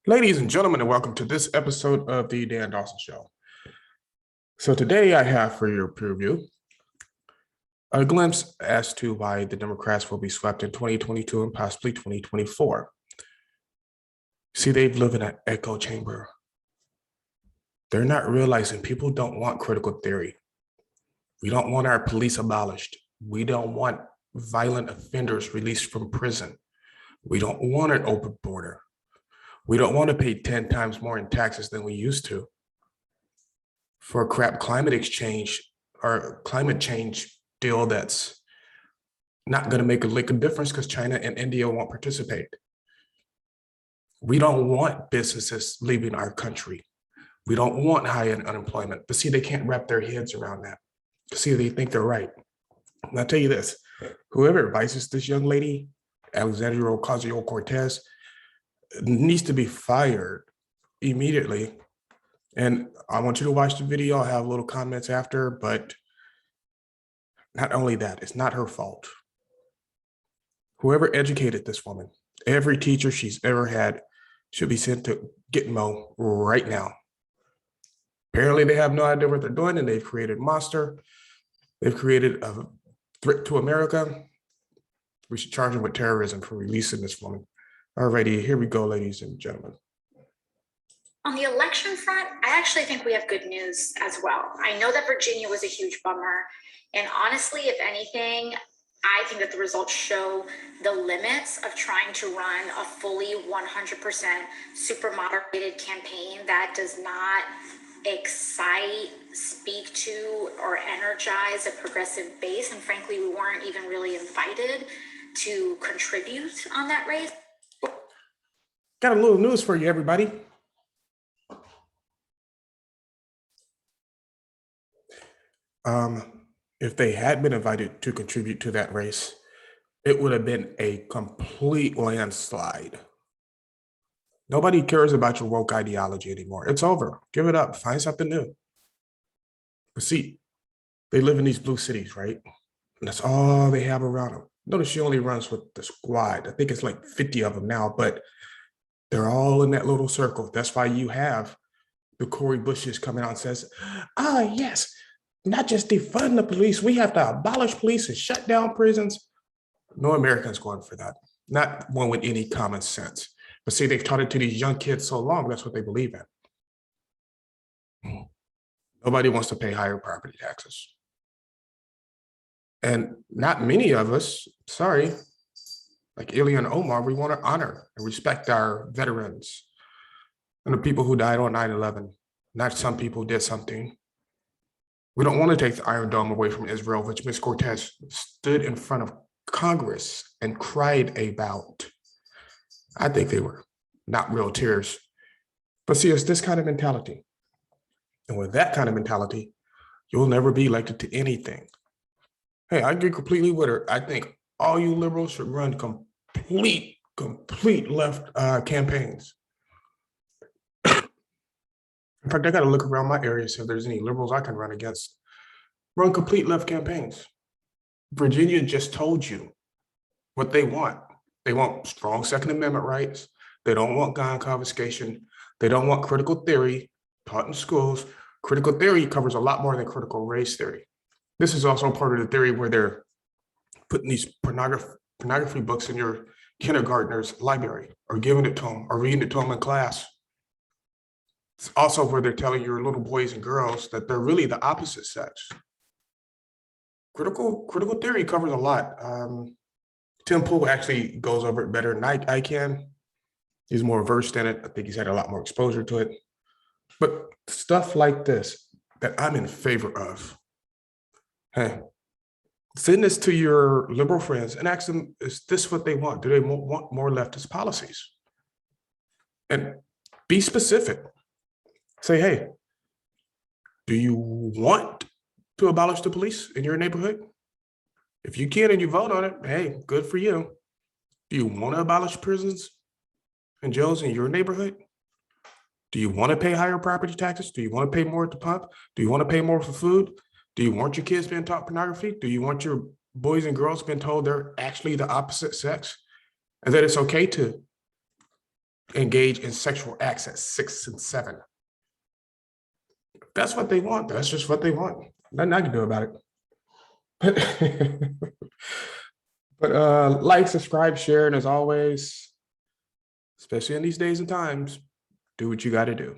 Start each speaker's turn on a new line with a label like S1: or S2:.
S1: Ladies and gentlemen, and welcome to this episode of the Dan Dawson Show. So today I have for your preview a glimpse as to why the Democrats will be swept in 2022 and possibly 2024. See, they've lived in an echo chamber. They're not realizing people don't want critical theory. We don't want our police abolished. We don't want violent offenders released from prison. We don't want an open border. We don't want to pay 10 times more in taxes than we used to for a crap climate exchange or climate change deal that's not going to make a lick of difference because China and India won't participate. We don't want businesses leaving our country. We don't want high unemployment. But see, they can't wrap their heads around that. See, they think they're right. And I'll tell you this, whoever advises this young lady, Alexandria Ocasio-Cortez, needs to be fired immediately. And I want you to watch the video. I'll have little comments after, but not only that, it's not her fault. Whoever educated this woman, every teacher she's ever had should be sent to Gitmo right now. Apparently they have no idea what they're doing and they've created a monster. They've created a threat to America. We should charge them with terrorism for releasing this woman. Alrighty, here we go, ladies and gentlemen.
S2: On the election front, I actually think we have good news as well. I know that Virginia was a huge bummer. And honestly, if anything, I think that the results show the limits of trying to run a fully 100% super moderated campaign that does not excite, speak to, or energize a progressive base. And frankly, we weren't even really invited to contribute on that race.
S1: Got a little news for you, everybody. If they had been invited to contribute to that race, it would have been a complete landslide. Nobody cares about your woke ideology anymore. It's over. Give it up. Find something new. But see, they live in these blue cities, right? And that's all they have around them. Notice she only runs with the squad. I think it's like 50 of them now, but they're all in that little circle. That's why you have the Cori Bushes coming out and says, yes, not just defund the police, we have to abolish police and shut down prisons. No American's going for that. Not one with any common sense. But see, they've taught it to these young kids so long, that's what they believe in. Nobody wants to pay higher property taxes. And not many of us, sorry, like Ilya and Omar, we want to honor and respect our veterans and the people who died on 9/11. Not some people did something. We don't want to take the Iron Dome away from Israel, which Ms. Cortez stood in front of Congress and cried about. I think they were not real tears. But see, it's this kind of mentality. And with that kind of mentality, you'll never be elected to anything. Hey, I agree completely with her. I think all you liberals should run complete left campaigns. In fact, I got to look around my area, see if there's any liberals I can run against. Run complete left campaigns. Virginia just told you what they want. They want strong Second Amendment rights. They don't want gun confiscation. They don't want critical theory taught in schools. Critical theory covers a lot more than critical race theory. This is also part of the theory where they're putting these pornography books in your kindergartner's library or giving it to them or reading it to them in class. It's also where they're telling your little boys and girls that they're really the opposite sex. Critical theory covers a lot. Tim Pool actually goes over it better than I can. He's more versed in it. I think he's had a lot more exposure to it. But stuff like this that I'm in favor of. Hey, send this to your liberal friends and ask them, is this what they want? Do they want more leftist policies? And be specific. Say, hey, do you want to abolish the police in your neighborhood? If you can and you vote on it, hey, good for you. Do you want to abolish prisons and jails in your neighborhood? Do you want to pay higher property taxes? Do you want to pay more at the pump? Do you want to pay more for food? Do you want your kids being taught pornography? Do you want your boys and girls being told they're actually the opposite sex? And that it's okay to engage in sexual acts at 6 and 7. If that's what they want, that's just what they want. Nothing I can do about it. But like, subscribe, share, and as always, especially in these days and times, do what you got to do.